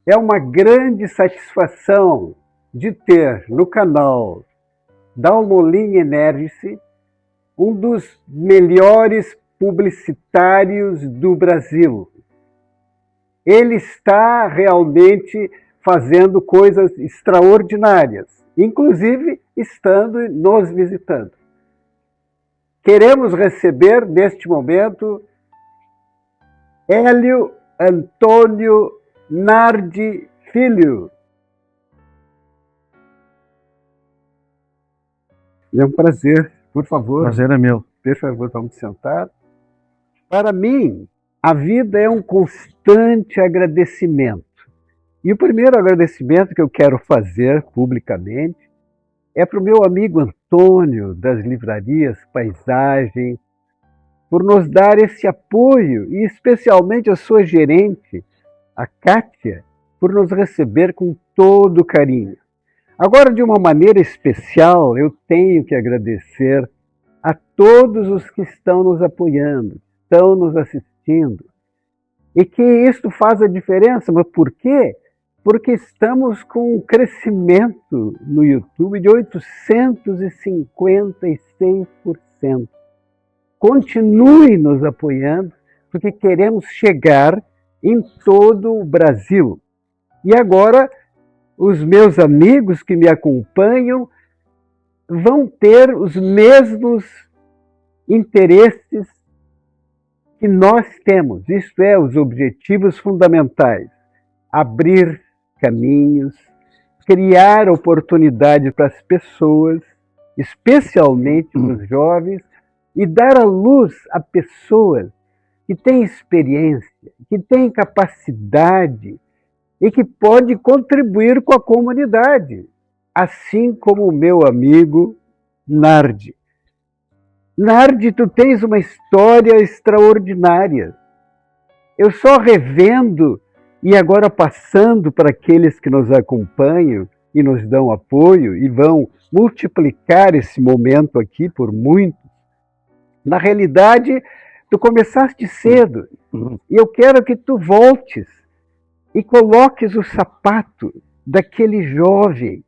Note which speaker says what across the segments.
Speaker 1: É uma grande satisfação de ter no canal Dalmolin Energice um dos melhores publicitários do Brasil. Ele está realmente fazendo coisas extraordinárias, inclusive estando nos visitando. Queremos receber neste momento Hélio Antônio Nardi Filho. É um prazer, por favor.
Speaker 2: Prazer é meu.
Speaker 1: Por favor, vamos sentar. Para mim, a vida é um constante agradecimento. E o primeiro agradecimento que eu quero fazer publicamente é para o meu amigo Antônio, das livrarias Paisagem, por nos dar esse apoio, e especialmente a sua gerente, a Kátia, por nos receber com todo carinho. Agora, de uma maneira especial, eu tenho que agradecer a todos os que estão nos apoiando, estão nos assistindo, e que isso faz a diferença. Mas por quê? Porque estamos com um crescimento no YouTube de 856%. Continue nos apoiando, porque queremos chegar em todo o Brasil. E agora, os meus amigos que me acompanham vão ter os mesmos interesses que nós temos, isto é, os objetivos fundamentais: abrir caminhos, criar oportunidade para as pessoas, especialmente os jovens, e dar à luz a pessoas que têm experiência, que têm capacidade e que pode contribuir com a comunidade, assim como o meu amigo Nardi. Nardi, tu tens uma história extraordinária. Eu só revendo e agora passando para aqueles que nos acompanham e nos dão apoio e vão multiplicar esse momento aqui por muitos. Na realidade, tu começaste cedo e eu quero que tu voltes e coloques o sapato daquele jovem.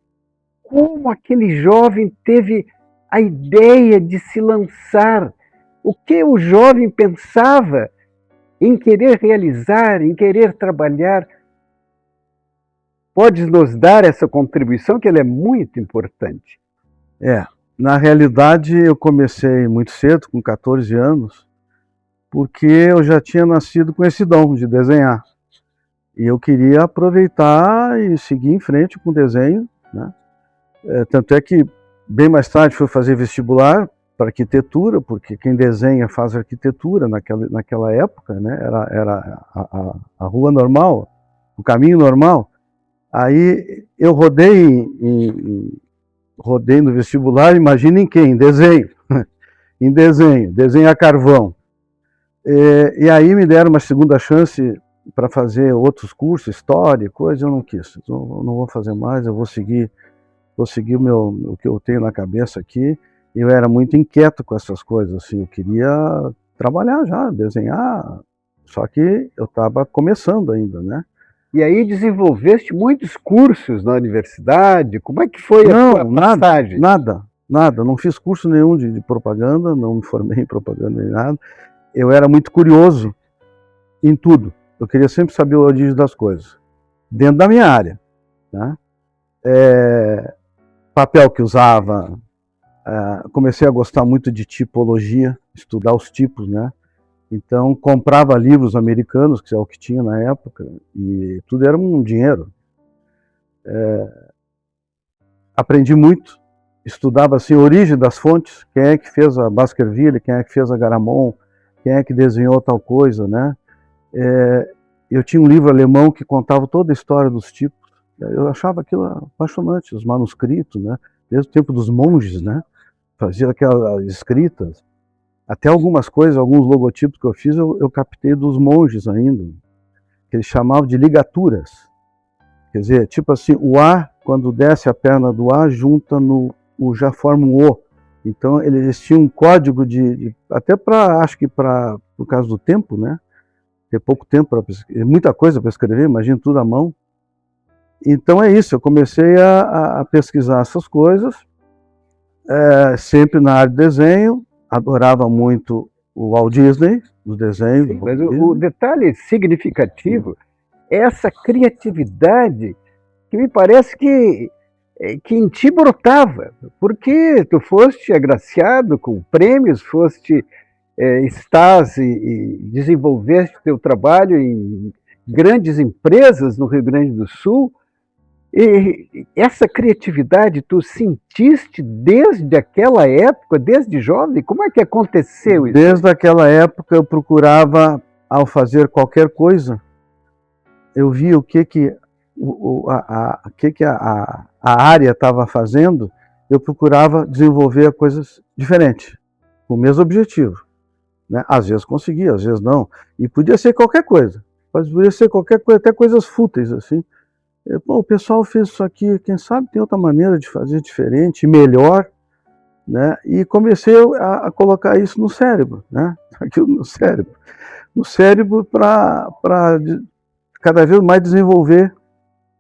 Speaker 1: Como aquele jovem teve a ideia de se lançar? O que o jovem pensava em querer realizar, em querer trabalhar? Podes nos dar essa contribuição, que ela é muito importante.
Speaker 2: Na realidade eu comecei muito cedo, com 14 anos, porque eu já tinha nascido com esse dom de desenhar. E eu queria aproveitar e seguir em frente com o desenho, né? Tanto é que bem mais tarde fui fazer vestibular para arquitetura, porque quem desenha faz arquitetura naquela época, né? Era a rua normal, o caminho normal. Aí eu rodei no vestibular, imagina em quem? Em desenho. Em desenho a carvão. E aí me deram uma segunda chance para fazer outros cursos, história, coisa, eu não quis. Eu não vou fazer mais, eu vou seguir o que eu tenho na cabeça aqui. Eu era muito inquieto com essas coisas, assim, eu queria trabalhar já, desenhar, só que eu estava começando ainda, né?
Speaker 1: E aí desenvolveste muitos cursos na universidade? Como é que foi a tua passagem?
Speaker 2: Nada. Não fiz curso nenhum de propaganda, não me formei em propaganda nem nada. Eu era muito curioso em tudo. Eu queria sempre saber a origem das coisas, dentro da minha área, né? Papel que usava, comecei a gostar muito de tipologia, estudar os tipos, né? Então comprava livros americanos, que é o que tinha na época, e tudo era um dinheiro. Aprendi muito, estudava assim a origem das fontes, quem é que fez a Baskerville, quem é que fez a Garamond, quem é que desenhou tal coisa, né? Eu tinha um livro alemão que contava toda a história dos tipos. Eu achava aquilo apaixonante, os manuscritos, né? Desde o tempo dos monges, né? Fazia aquelas escritas. Até algumas coisas, alguns logotipos que eu fiz, eu captei dos monges ainda, que eles chamavam de ligaturas. Quer dizer, tipo assim, o A, quando desce a perna do A, junta o já forma um O. Então, eles tinham um código até acho que por causa do tempo, né? Ter pouco tempo, muita coisa para escrever, imagina tudo à mão. Então é isso, eu comecei a pesquisar essas coisas, sempre na área de desenho, adorava muito o Walt Disney, os desenhos.
Speaker 1: Sim, mas o detalhe significativo é essa criatividade que me parece que em ti brotava, porque tu foste agraciado com prêmios, estás e desenvolveste teu trabalho em grandes empresas no Rio Grande do Sul, e essa criatividade tu sentiste desde aquela época, desde jovem? Como é que aconteceu isso?
Speaker 2: Desde aquela época eu procurava, ao fazer qualquer coisa, eu via o que a área estava fazendo, eu procurava desenvolver coisas diferentes, com o mesmo objetivo. Né? Às vezes conseguia, às vezes não. E podia ser qualquer coisa. Podia ser qualquer coisa, até coisas fúteis, assim. O pessoal fez isso aqui, quem sabe tem outra maneira de fazer diferente, melhor, né? E comecei a colocar isso no cérebro, né? Aquilo no cérebro para cada vez mais desenvolver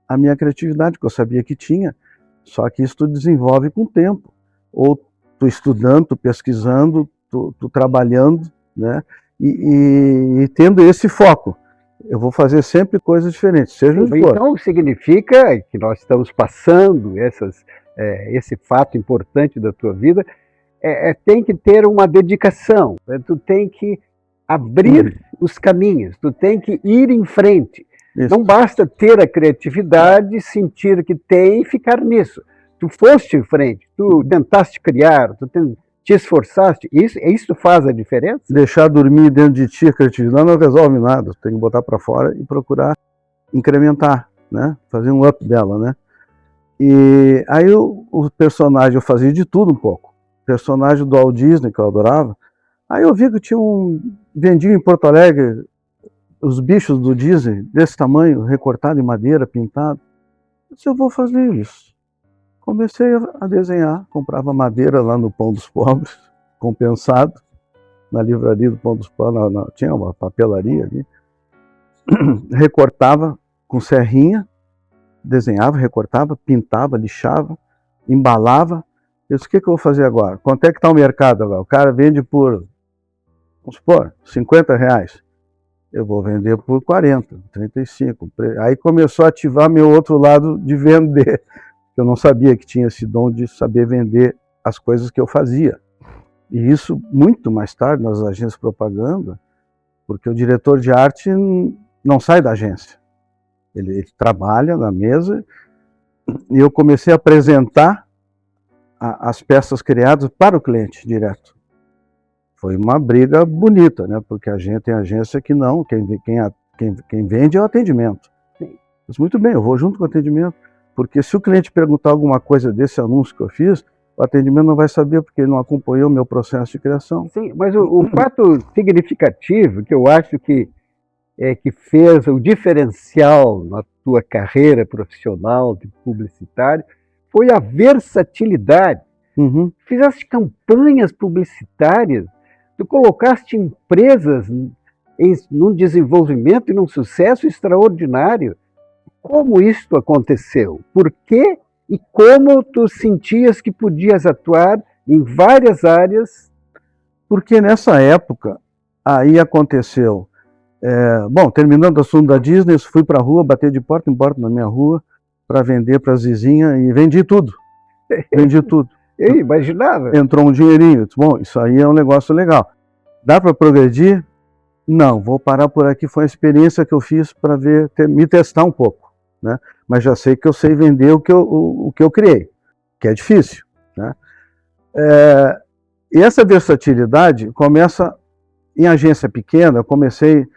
Speaker 2: a minha criatividade, que eu sabia que tinha, só que isso tu desenvolve com o tempo, ou tu estudando, tu pesquisando, tu trabalhando, né? E tendo esse foco. Eu vou fazer sempre coisas diferentes, seja onde for.
Speaker 1: Então significa que nós estamos passando esse fato importante da tua vida, tem que ter uma dedicação, tu tem que abrir os caminhos, tu tem que ir em frente. Isso. Não basta ter a criatividade, sentir que tem e ficar nisso. Tu foste em frente, tu tentaste criar, te esforçaste, isso faz a diferença?
Speaker 2: Deixar dormir dentro de ti a criatividade não resolve nada, tem que botar para fora e procurar incrementar, né? Fazer um up dela, né? E aí o personagem, eu fazia de tudo um pouco. O personagem do Walt Disney, que eu adorava, aí eu vi que tinha vendia em Porto Alegre os bichos do Disney, desse tamanho, recortado em madeira, pintado. Eu disse, eu vou fazer isso. Comecei a desenhar, comprava madeira lá no Pão dos Pobres, compensado, na livraria do Pão dos Pobres, tinha uma papelaria ali. Recortava com serrinha, desenhava, recortava, pintava, lixava, embalava. Eu disse, o que eu vou fazer agora? Quanto é que está o mercado agora? O cara vende por, vamos supor, R$50. Eu vou vender por 40, 35. Aí começou a ativar meu outro lado de vender. Eu não sabia que tinha esse dom de saber vender as coisas que eu fazia. E isso muito mais tarde nas agências de propaganda, porque o diretor de arte não sai da agência. Ele trabalha na mesa e eu comecei a apresentar as peças criadas para o cliente direto. Foi uma briga bonita, né? Porque a gente tem agência que não, quem vende é o atendimento. Mas muito bem, eu vou junto com o atendimento, porque se o cliente perguntar alguma coisa desse anúncio que eu fiz, o atendimento não vai saber porque ele não acompanhou o meu processo de criação.
Speaker 1: Sim, mas o fato significativo que eu acho que fez o diferencial na tua carreira profissional de publicitário foi a versatilidade.
Speaker 2: Uhum.
Speaker 1: Fizeste campanhas publicitárias, tu colocaste empresas num desenvolvimento e num sucesso extraordinário. Como isto aconteceu? Por quê? E como tu sentias que podias atuar em várias áreas?
Speaker 2: Porque nessa época, aí aconteceu, bom, terminando o assunto da Disney, fui para a rua, bater de porta em porta na minha rua, para vender para as vizinhas, e vendi tudo. Vendi tudo.
Speaker 1: Eu imaginava.
Speaker 2: Entrou um dinheirinho, eu disse, bom, isso aí é um negócio legal. Dá para progredir? Não, vou parar por aqui, foi uma experiência que eu fiz para me testar um pouco. Né? Mas já sei que eu sei vender o que eu criei, que é difícil. Né? E essa versatilidade começa em agência pequena. Eu comecei,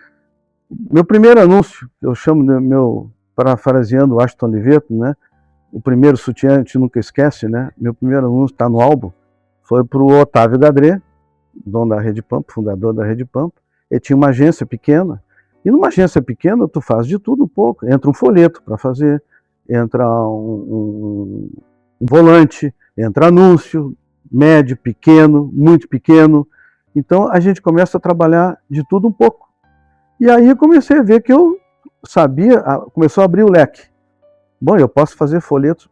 Speaker 2: meu primeiro anúncio, eu chamo de parafraseando o Ashton Oliveto, né? O primeiro sutiã a gente nunca esquece, né? Meu primeiro anúncio está no álbum, foi para o Otávio Gadré, dono da Rede Pampa, fundador da Rede Pampa. Ele tinha uma agência pequena. E numa agência pequena, tu faz de tudo um pouco. Entra um folheto para fazer, entra um volante, entra anúncio, médio, pequeno, muito pequeno. Então, a gente começa a trabalhar de tudo um pouco. E aí eu comecei a ver que eu sabia, começou a abrir o leque. Bom, eu posso fazer folhetos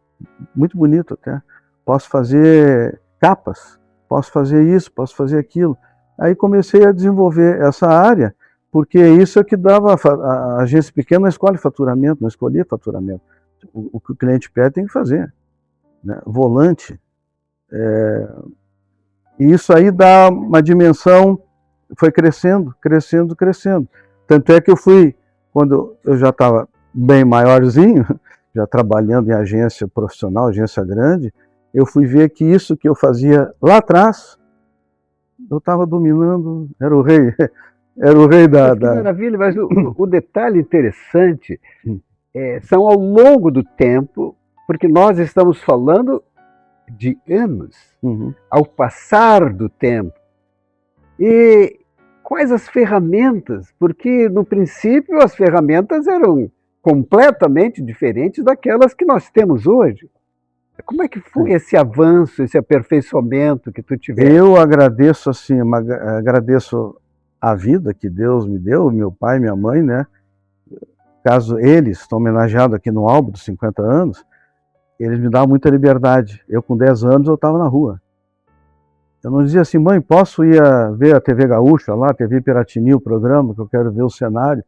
Speaker 2: muito bonito até, posso fazer capas, posso fazer isso, posso fazer aquilo. Aí comecei a desenvolver essa área, porque isso é que dava, a agência pequena não escolhe faturamento, não escolhia faturamento. O que o cliente pede tem que fazer, né? Volante. E isso aí dá uma dimensão, foi crescendo, crescendo, crescendo. Tanto é que eu fui, quando eu já estava bem maiorzinho, já trabalhando em agência profissional, agência grande, eu fui ver que isso que eu fazia lá atrás, eu estava dominando, era o rei, era o rei
Speaker 1: Que maravilha, mas o detalhe interessante são ao longo do tempo, porque nós estamos falando de anos, ao passar do tempo. E quais as ferramentas? Porque no princípio as ferramentas eram completamente diferentes daquelas que nós temos hoje. Como é que foi esse avanço, esse aperfeiçoamento que tu tiveste?
Speaker 2: Eu agradeço assim, agradeço a vida que Deus me deu, meu pai, minha mãe, né? Caso eles estão homenageados aqui no álbum dos 50 anos, eles me davam muita liberdade. Eu com 10 anos eu estava na rua. Eu não dizia assim, mãe, posso ir ver a TV Gaúcha lá, a TV Piratini, o programa, que eu quero ver o cenário.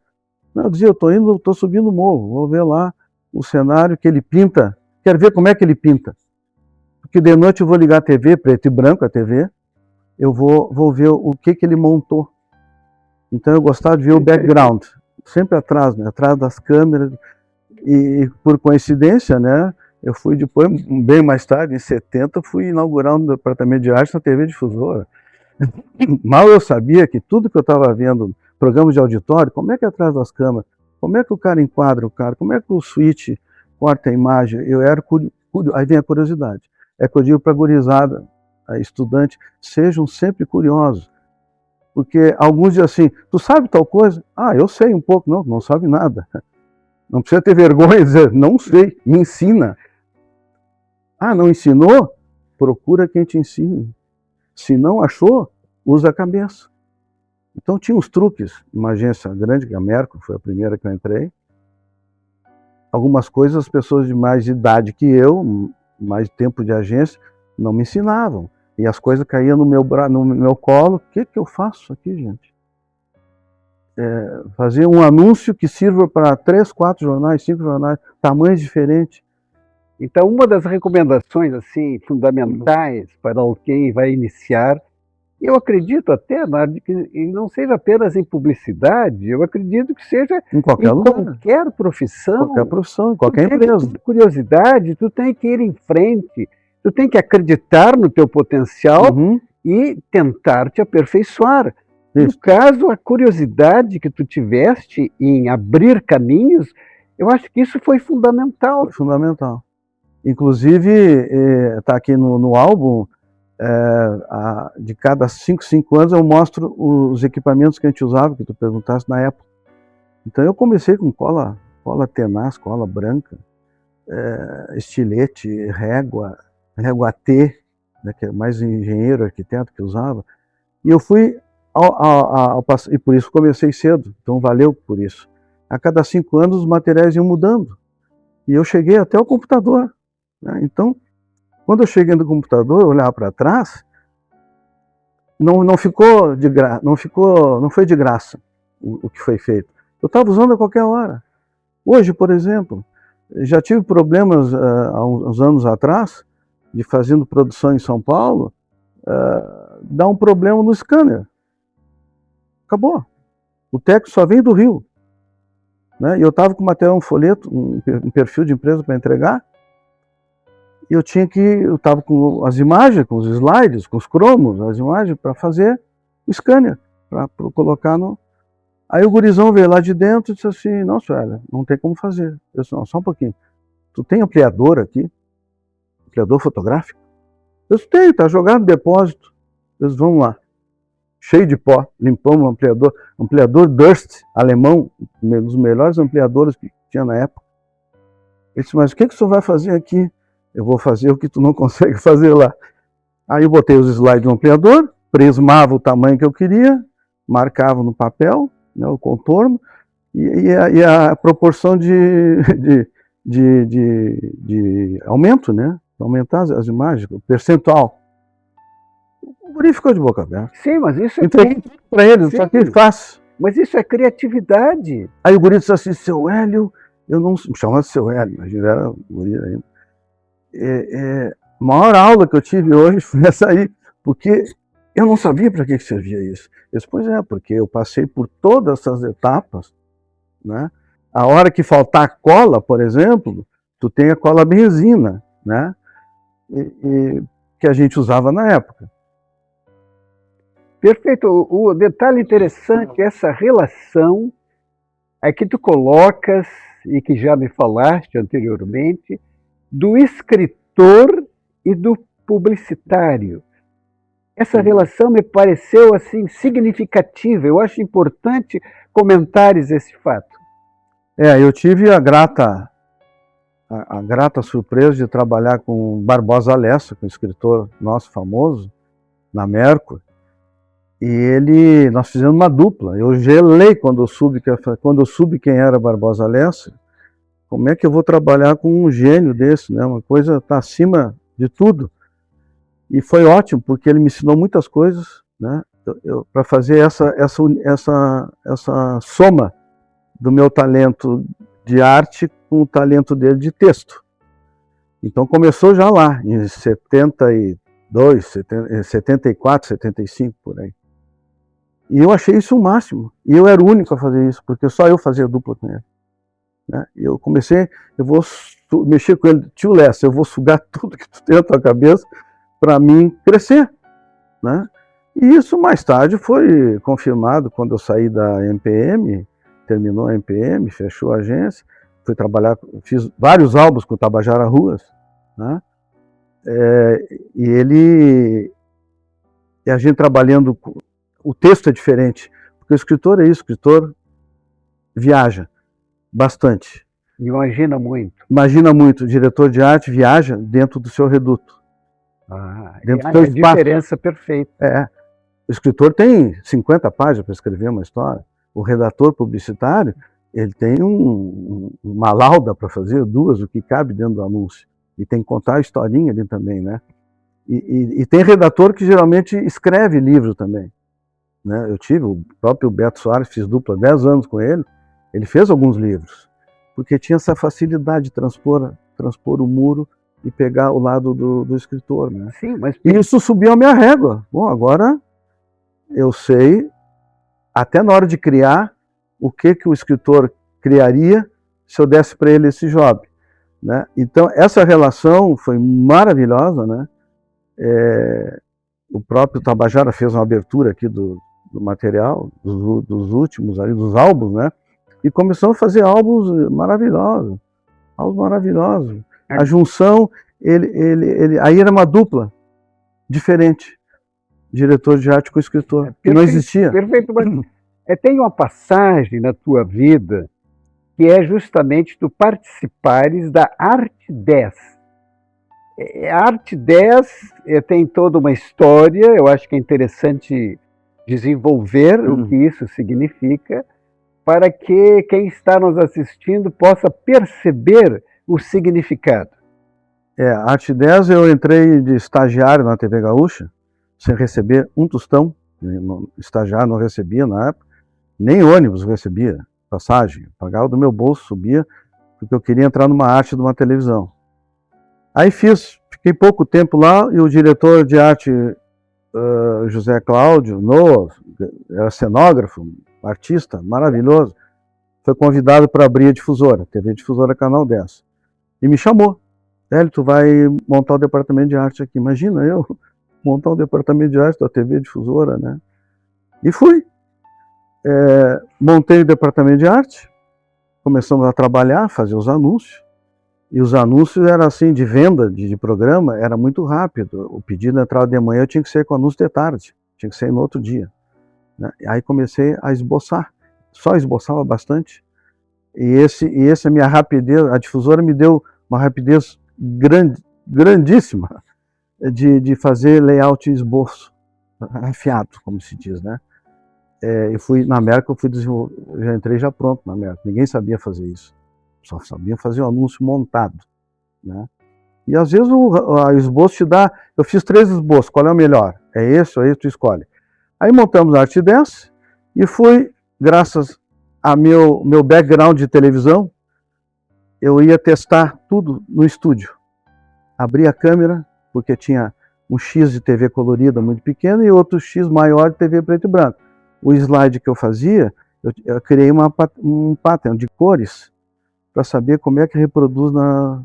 Speaker 2: Não, eu dizia, eu estou subindo o morro, vou ver lá o cenário que ele pinta, quero ver como é que ele pinta. Porque de noite eu vou ligar a TV, preto e branco a TV, eu vou ver o que ele montou. Então eu gostava de ver o background, sempre atrás, né, atrás das câmeras. E por coincidência, né, eu fui depois, bem mais tarde, em 70, fui inaugurar um departamento de arte na TV Difusora. Mal eu sabia que tudo que eu estava vendo, programas de auditório, como é que é atrás das câmeras, como é que o cara enquadra o cara, como é que o switch corta a imagem, eu era aí vem a curiosidade. É que eu digo para a gurizada, a estudante, sejam sempre curiosos. Porque alguns dizem assim, tu sabe tal coisa? Ah, eu sei um pouco. Não, não sabe nada. Não precisa ter vergonha de dizer, não sei, me ensina. Ah, não ensinou? Procura quem te ensine. Se não achou, usa a cabeça. Então tinha uns truques, uma agência grande, que a Merco foi a primeira que eu entrei. Algumas coisas as pessoas de mais idade que eu, mais tempo de agência, não me ensinavam. E as coisas caíam no meu colo. O que eu faço aqui, gente? Fazer um anúncio que sirva para 3, 4 jornais, 5 jornais, tamanhos diferentes.
Speaker 1: Então, uma das recomendações assim fundamentais para quem vai iniciar, eu acredito até, Nádia, que não seja apenas em publicidade, eu acredito que seja
Speaker 2: em qualquer lugar,
Speaker 1: qualquer profissão.
Speaker 2: Qualquer profissão, qualquer empresa.
Speaker 1: Tu tem curiosidade, tu tem que ir em frente, tu tem que acreditar no teu potencial e tentar te aperfeiçoar. Isso. No caso, a curiosidade que tu tiveste em abrir caminhos, eu acho que isso foi fundamental.
Speaker 2: Foi fundamental. Inclusive, está aqui no álbum, de cada 5 anos eu mostro os equipamentos que a gente usava, que tu perguntaste na época. Então eu comecei com cola tenaz, cola branca, estilete, régua T, né, que é mais engenheiro, arquiteto que usava. E eu fui, e por isso comecei cedo, então valeu por isso. A cada 5 anos os materiais iam mudando. E eu cheguei até o computador. Né? Então, quando eu cheguei no computador, eu olhava para trás, não ficou de graça, não foi de graça o que foi feito. Eu estava usando a qualquer hora. Hoje, por exemplo, já tive problemas há uns anos atrás, de fazendo produção em São Paulo, dá um problema no scanner. Acabou. O técnico só vem do Rio. Né? E eu estava com material, um folheto, um perfil de empresa para entregar, e eu estava com as imagens, com os slides, com os cromos, as imagens, para fazer o scanner, para colocar no... Aí o gurizão veio lá de dentro e disse assim, não, senhora, não tem como fazer. Eu disse, não, só um pouquinho. Tu tem ampliador aqui? Ampliador fotográfico? Eu disse, tem, tá jogado no depósito. Eu disse, vamos lá. Cheio de pó, limpamos o ampliador Durst, alemão, um dos melhores ampliadores que tinha na época. Ele disse, mas o que o senhor vai fazer aqui? Eu vou fazer o que tu não consegue fazer lá. Aí eu botei os slides no ampliador, prismava o tamanho que eu queria, marcava no papel, né, o contorno, e a proporção de de aumento, né? Aumentar as imagens, o percentual. O guri ficou de boca aberta.
Speaker 1: Sim, mas isso é...
Speaker 2: Entreguei para ele, só que ele faz.
Speaker 1: Mas isso é criatividade.
Speaker 2: Aí o guri disse assim, seu Hélio, eu não... Me chamava de seu Hélio, mas ele era guri ainda. A maior aula que eu tive hoje foi essa aí, porque eu não sabia para que servia isso. Eu disse, pois é, porque eu passei por todas essas etapas, né? A hora que faltar cola, por exemplo, tu tem a cola benzina, né? Que a gente usava na época.
Speaker 1: Perfeito. O detalhe interessante é essa relação é que tu colocas, e que já me falaste anteriormente, do escritor e do publicitário. Essa relação me pareceu assim significativa. Eu acho importante comentares esse fato.
Speaker 2: Eu tive a grata surpresa de trabalhar com Barbosa Lessa, com um escritor nosso famoso, na Mercury. E nós fizemos uma dupla. Eu gelei quando eu soube quem era Barbosa Lessa. Como é que eu vou trabalhar com um gênio desse, né? Uma coisa está acima de tudo. E foi ótimo, porque ele me ensinou muitas coisas, né? Para fazer essa soma do meu talento de arte com o talento dele de texto. Então começou já lá, em 72, 74, 75, por aí. E eu achei isso o máximo. E eu era o único a fazer isso, porque só eu fazia dupla com ele. Né? Eu comecei, eu vou mexer com ele, tio Lessa, eu vou sugar tudo que tu tem na tua cabeça para mim crescer. Né? E isso mais tarde foi confirmado quando eu saí da MPM, terminou a MPM, fechou a agência, fui trabalhar, fiz vários álbuns com o Tabajara Ruas, né? E a gente trabalhando, o texto é diferente, porque o escritor é isso, o escritor viaja bastante.
Speaker 1: Imagina muito.
Speaker 2: Imagina muito, o diretor de arte viaja dentro do seu reduto.
Speaker 1: Dentro do seu espaço. A diferença perfeita.
Speaker 2: O escritor tem 50 páginas para escrever uma história. O redator publicitário, ele tem uma lauda para fazer, 2, o que cabe dentro do anúncio. E tem que contar a historinha ali também, né? E tem redator que geralmente escreve livro também. Né? Eu tive o próprio Beto Soares, fiz dupla 10 anos com ele, ele fez alguns livros, porque tinha essa facilidade de transpor o muro e pegar o lado do escritor. Né?
Speaker 1: Sim, mas...
Speaker 2: E isso subiu a minha régua. Bom, agora eu sei, até na hora de criar, o que o escritor criaria se eu desse para ele esse job. Né? Então, essa relação foi maravilhosa. Né? O próprio Tabajara fez uma abertura aqui do material, dos últimos, ali, dos álbuns, né? E começou a fazer álbuns maravilhosos. A junção, aí era uma dupla diferente, diretor de arte com escritor, que não existia.
Speaker 1: Perfeito, mas tem uma passagem na tua vida que é justamente tu participares da Arte 10. A Arte 10 tem toda uma história, eu acho que é interessante desenvolver o que isso significa, para que quem está nos assistindo possa perceber o significado.
Speaker 2: A Arte 10 eu entrei de estagiário na TV Gaúcha, sem receber um tostão. Estagiário não recebia na época, nem ônibus recebia, passagem. Pagava do meu bolso, subia, porque eu queria entrar numa arte de uma televisão. Aí fiquei pouco tempo lá, e o diretor de arte, José Cláudio Noah, era cenógrafo, artista maravilhoso, foi convidado para abrir a difusora, TV Difusora Canal 10. E me chamou. Hélio, tu vai montar o departamento de arte aqui. Imagina eu montar um departamento de arte da TV Difusora, né? E fui. Montei o departamento de arte, começamos a trabalhar, fazer os anúncios. E os anúncios eram assim, de venda de programa, era muito rápido. O pedido de entrada de manhã tinha que ser com anúncio de tarde, tinha que ser no outro dia. Né? Aí comecei a esboçar, só esboçava bastante. E essa minha rapidez, a difusora me deu uma rapidez grandíssima de fazer layout e esboço, afiado, como se diz, né? Eu fui na América, já entrei já pronto na América, ninguém sabia fazer isso. só sabiam fazer o anúncio montado, né? E às vezes o esboço te dá, eu fiz 3 esboços, qual é o melhor? É esse ou esse, tu escolhe. Aí montamos a Artdance e fui, graças a meu background de televisão, eu ia testar tudo no estúdio. Abri a câmera, porque tinha um X de TV colorida muito pequeno e outro X maior de TV preto e branco. O slide que eu fazia, eu criei um pattern de cores para saber como é que reproduz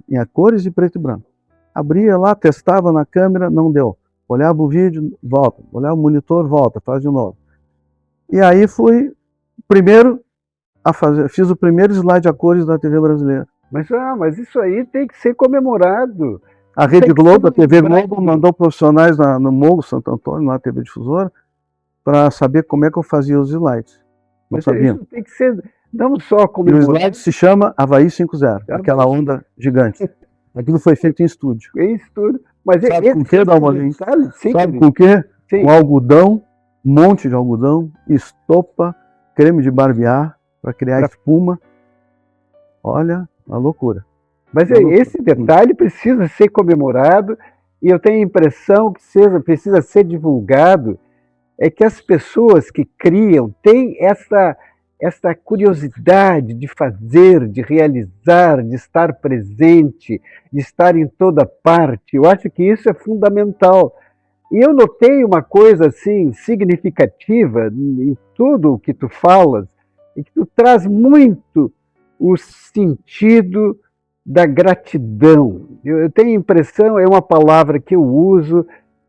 Speaker 2: em cores de preto e branco. Abria lá, testava na câmera, não deu. Olhava o vídeo, volta. Olhava o monitor, volta, faz de novo. E aí fui primeiro a fazer, fiz o primeiro slide a cores da TV brasileira.
Speaker 1: Mas isso aí tem que ser comemorado.
Speaker 2: A Rede Globo, a TV Globo, mandou profissionais no Morro Santo Antônio, na TV Difusora, para saber como é que eu fazia os slides.
Speaker 1: Mas isso tem que ser, não só comemorado.
Speaker 2: E o slide se chama Havaí 5.0, aquela onda gigante. Aquilo foi feito em estúdio.
Speaker 1: Em estúdio. Mas
Speaker 2: sabe com o que, Dalmolin? Sabe com o
Speaker 1: que?
Speaker 2: Com algodão, um monte de algodão, estopa, creme de barbear, para criar espuma. Olha, uma loucura.
Speaker 1: Mas esse detalhe precisa ser comemorado e eu tenho a impressão que precisa ser divulgado, é que as pessoas que criam têm essa curiosidade de fazer, de realizar, de estar presente, de estar em toda parte. Eu acho que isso é fundamental. E eu notei uma coisa assim significativa em tudo o que tu falas, e que tu traz muito o sentido da gratidão. Eu tenho a impressão, é uma palavra que eu uso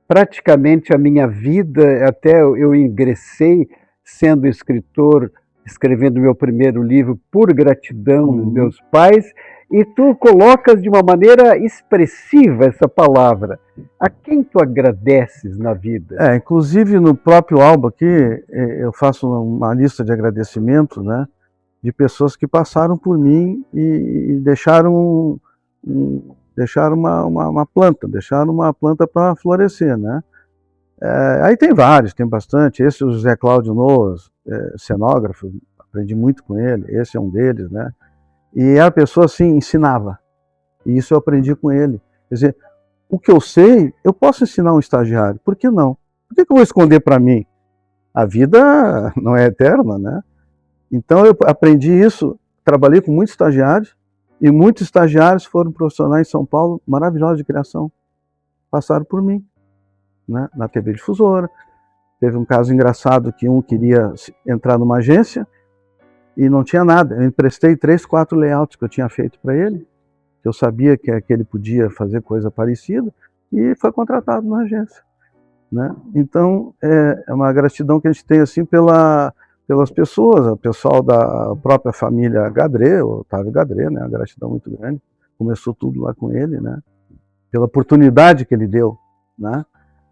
Speaker 1: praticamente a minha vida, até eu ingressei sendo escritor, escrevendo meu primeiro livro por gratidão dos meus pais, e tu colocas de uma maneira expressiva essa palavra. A quem tu agradeces na vida?
Speaker 2: Inclusive no próprio álbum aqui, eu faço uma lista de agradecimentos, né, de pessoas que passaram por mim e deixaram uma planta para florescer, né? Aí tem vários, tem bastante. Esse é o José Cláudio Noas, cenógrafo, aprendi muito com ele, esse é um deles, né? E a pessoa assim ensinava, e isso eu aprendi com ele. Quer dizer, o que eu sei, eu posso ensinar um estagiário, por que não? Por que eu vou esconder para mim? A vida não é eterna, né? Então eu aprendi isso, trabalhei com muitos estagiários, e muitos estagiários foram profissionais em São Paulo, maravilhosos de criação, passaram por mim, né? Na TV Difusora. Teve um caso engraçado que um queria entrar numa agência e não tinha nada. Eu emprestei 3, 4 layouts que eu tinha feito para ele, que eu sabia que ele podia fazer coisa parecida, e foi contratado na agência, né? Então é uma gratidão que a gente tem assim pelas pessoas, o pessoal da própria família Gadré, o Otávio Gadré, né? Uma gratidão muito grande. Começou tudo lá com ele, né? Pela oportunidade que ele deu, né?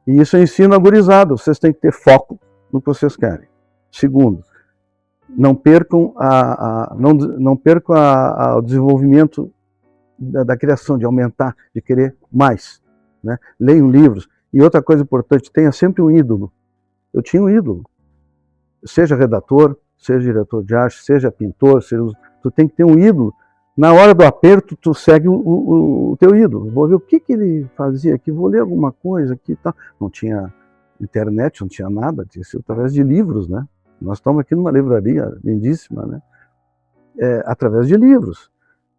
Speaker 2: E isso eu ensino a gurizada, vocês têm que ter foco no que vocês querem. Segundo, não percam o desenvolvimento da criação, de aumentar, de querer mais, né? Leiam livros. E outra coisa importante, tenha sempre um ídolo. Eu tinha um ídolo. Seja redator, seja diretor de arte, seja pintor, tu tem que ter um ídolo. Na hora do aperto, tu segue o teu ídolo. Vou ver o que ele fazia aqui, vou ler alguma coisa aqui e tal. Não tinha internet, não tinha nada, tinha sido através de livros, né? Nós estamos aqui numa livraria lindíssima, né? Através de livros.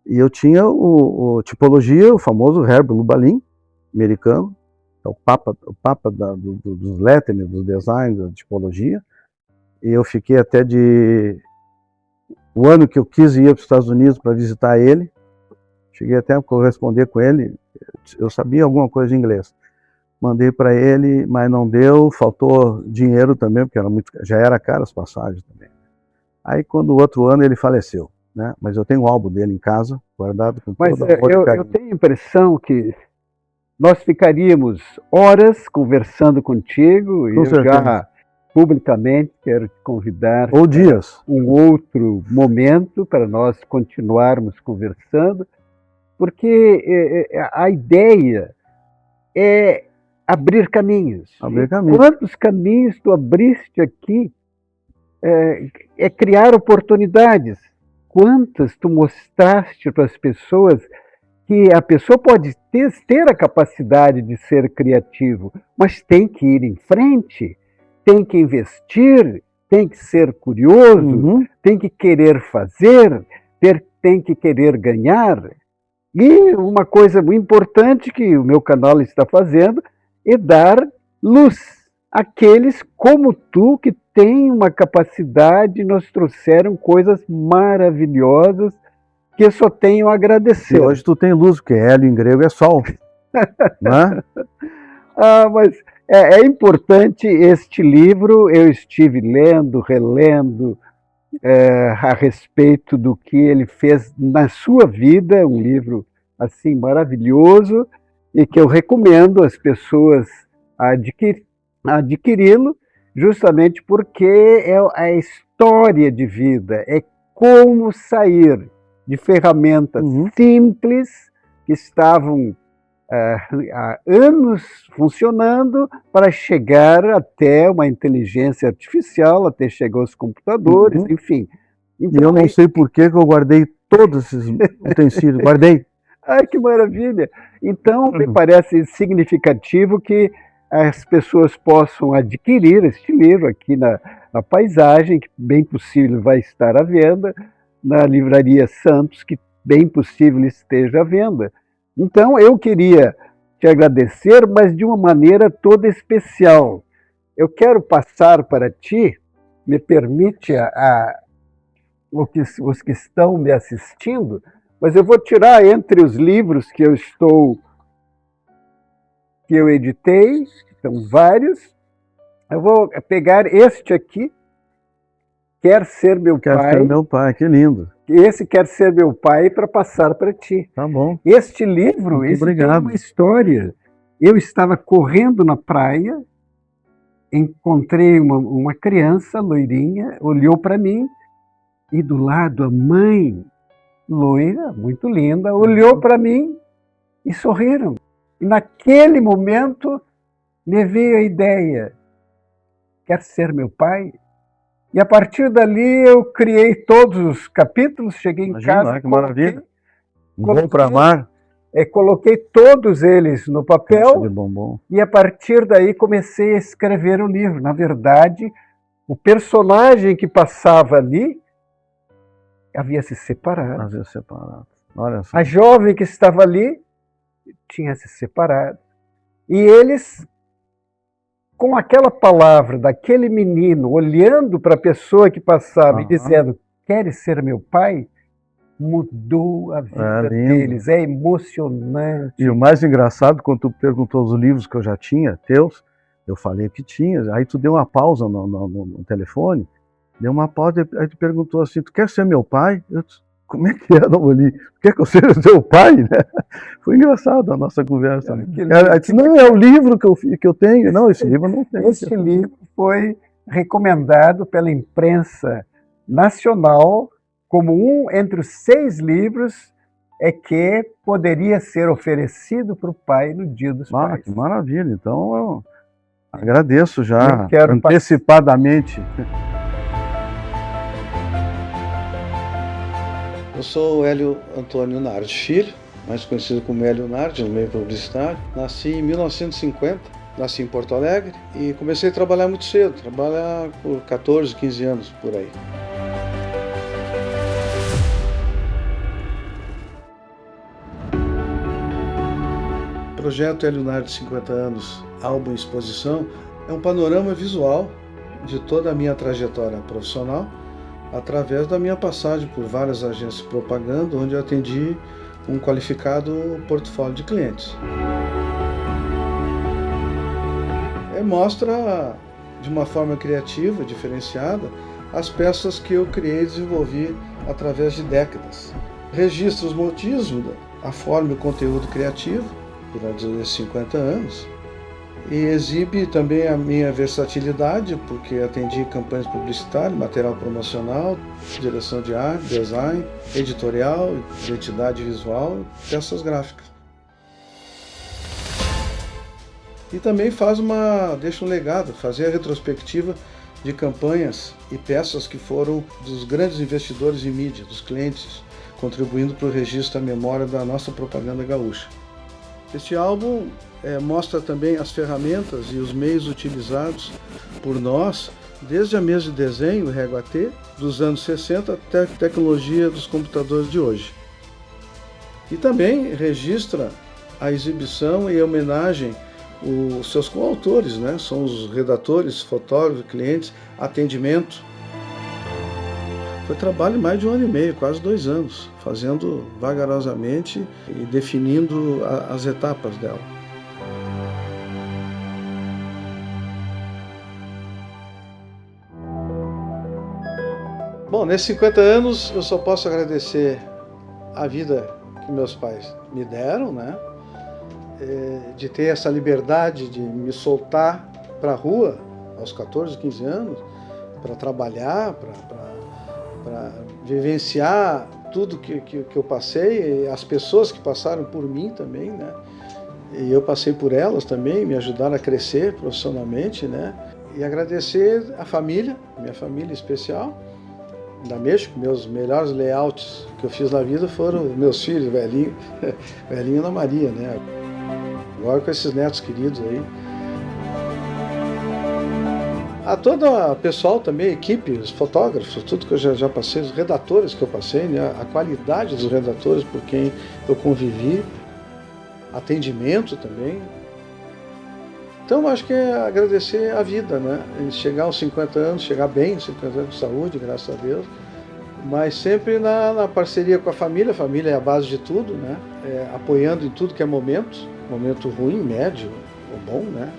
Speaker 2: E eu tinha o Tipologia, o famoso Herb Lubalin, americano, o papa dos lettering, dos designs, da tipologia. E eu fiquei até o ano que eu quis ir para os Estados Unidos para visitar ele, cheguei até a corresponder com ele, eu sabia alguma coisa de inglês. Mandei para ele, mas não deu, faltou dinheiro também, porque já era caro as passagens também. Aí quando o outro ano ele faleceu, né? Mas eu tenho o álbum dele em casa, guardado com toda a
Speaker 1: eu tenho a impressão que nós ficaríamos horas conversando contigo, e eu já publicamente quero te convidar
Speaker 2: ou dias
Speaker 1: um outro momento para nós continuarmos conversando, porque a ideia é abrir caminhos. Quantos caminhos tu abriste aqui? É criar oportunidades. quantas tu mostraste para as pessoas que a pessoa pode ter a capacidade de ser criativo, mas tem que ir em frente, tem que investir, tem que ser curioso, tem que querer fazer, tem que querer ganhar. E uma coisa muito importante que o meu canal está fazendo é dar luz àqueles como tu que têm uma capacidade, nos trouxeram coisas maravilhosas que eu só tenho a agradecer.
Speaker 2: E hoje tu tem luz, porque hélio em grego é sol. Né?
Speaker 1: Mas é importante este livro, eu estive lendo, relendo, a respeito do que ele fez na sua vida, um livro assim maravilhoso, e que eu recomendo às pessoas adquiri-lo, justamente porque é a história de vida, é como sair de ferramentas simples que estavam há anos funcionando para chegar até uma inteligência artificial, até chegar aos computadores, enfim.
Speaker 2: Então, e eu não sei por que eu guardei todos esses utensílios, guardei.
Speaker 1: Ai, que maravilha! Então, me parece significativo que as pessoas possam adquirir este livro aqui na Paisagem, que bem possível vai estar à venda, na Livraria Santos, que bem possível esteja à venda. Então, eu queria te agradecer, mas de uma maneira toda especial. Eu quero passar para ti, me permite os que estão me assistindo, mas eu vou tirar entre os livros que eu editei, são vários, eu vou pegar este aqui, Quer Ser Meu Pai.
Speaker 2: Quer Ser Meu Pai, que lindo.
Speaker 1: Esse Quer Ser Meu Pai para passar para ti.
Speaker 2: Tá bom.
Speaker 1: Este livro, tem uma história. Eu estava correndo na praia, encontrei uma criança loirinha, olhou para mim, e do lado a mãe, loira, muito linda, olhou para mim e sorriram. E naquele momento me veio a ideia, quer ser meu pai? E a partir dali eu criei todos os capítulos, cheguei em casa,
Speaker 2: que maravilha. Vou para Amar.
Speaker 1: Coloquei todos eles no papel
Speaker 2: de bombom.
Speaker 1: E a partir daí comecei a escrever o livro. Na verdade, o personagem que passava ali havia se separado.
Speaker 2: Olha só.
Speaker 1: A jovem que estava ali tinha se separado. E eles, com aquela palavra daquele menino, olhando para a pessoa que passava e dizendo, queres ser meu pai? Mudou a vida deles, é emocionante.
Speaker 2: E o mais engraçado, quando tu perguntou os livros que eu já tinha, teus, eu falei que tinha, aí tu deu uma pausa no telefone, deu uma pausa, aí tu perguntou assim, tu quer ser meu pai? Eu disse, como é que é, não olhei? Quer que eu seja teu pai? Né? Foi engraçado a nossa conversa. Ela disse, não, é o livro que eu tenho. Não, esse livro eu não tenho.
Speaker 1: Este livro foi recomendado pela imprensa nacional como um entre os 6 livros que poderia ser oferecido para o pai no Dia dos Pais.
Speaker 2: Que maravilha! Então, eu agradeço já antecipadamente.
Speaker 3: Eu sou o Hélio Antônio Nardi Filho, mais conhecido como Hélio Nardi, no meio publicitário. Nasci em 1950, nasci em Porto Alegre e comecei a trabalhar muito cedo, trabalhar por 14, 15 anos, por aí. O projeto Hélio Nardi 50 anos, álbum e exposição, é um panorama visual de toda a minha trajetória profissional, através da minha passagem por várias agências de propaganda, onde eu atendi um qualificado portfólio de clientes. Mostra, de uma forma criativa, diferenciada, as peças que eu criei e desenvolvi através de décadas. Registra os motivos, a forma e o conteúdo criativo, durante esses 50 anos, e exibe também a minha versatilidade, porque atendi campanhas publicitárias, material promocional, direção de arte, design, editorial, identidade visual e peças gráficas. E também deixa um legado, fazer a retrospectiva de campanhas e peças que foram dos grandes investidores em mídia, dos clientes, contribuindo para o registro da memória da nossa propaganda gaúcha. Este álbum mostra também as ferramentas e os meios utilizados por nós, desde a mesa de desenho, o Régua T, dos anos 60 até a tecnologia dos computadores de hoje. E também registra a exibição e a homenagem os seus coautores, né? São os redatores, fotógrafos, clientes, atendimento. Foi trabalho de mais de 1 ano e meio, quase 2 anos, fazendo vagarosamente e definindo as etapas dela. Bom, nesses 50 anos eu só posso agradecer a vida que meus pais me deram, né? De ter essa liberdade de me soltar para a rua aos 14, 15 anos, para trabalhar, para vivenciar tudo que eu passei, e as pessoas que passaram por mim também, né? E eu passei por elas também, me ajudaram a crescer profissionalmente, né? E agradecer a família, minha família especial, da México. Meus melhores layouts que eu fiz na vida foram meus filhos, velhinho e Ana Maria, né? Agora com esses netos queridos aí. A todo o pessoal também, equipe, os fotógrafos, tudo que eu já passei, os redatores que eu passei, né? A qualidade dos redatores por quem eu convivi, atendimento também. Então, eu acho que é agradecer a vida, né? Chegar aos 50 anos, chegar bem, 50 anos de saúde, graças a Deus, mas sempre na parceria com a família é a base de tudo, né? Apoiando em tudo que é momento ruim, médio ou bom, né?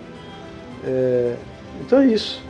Speaker 3: Então é isso.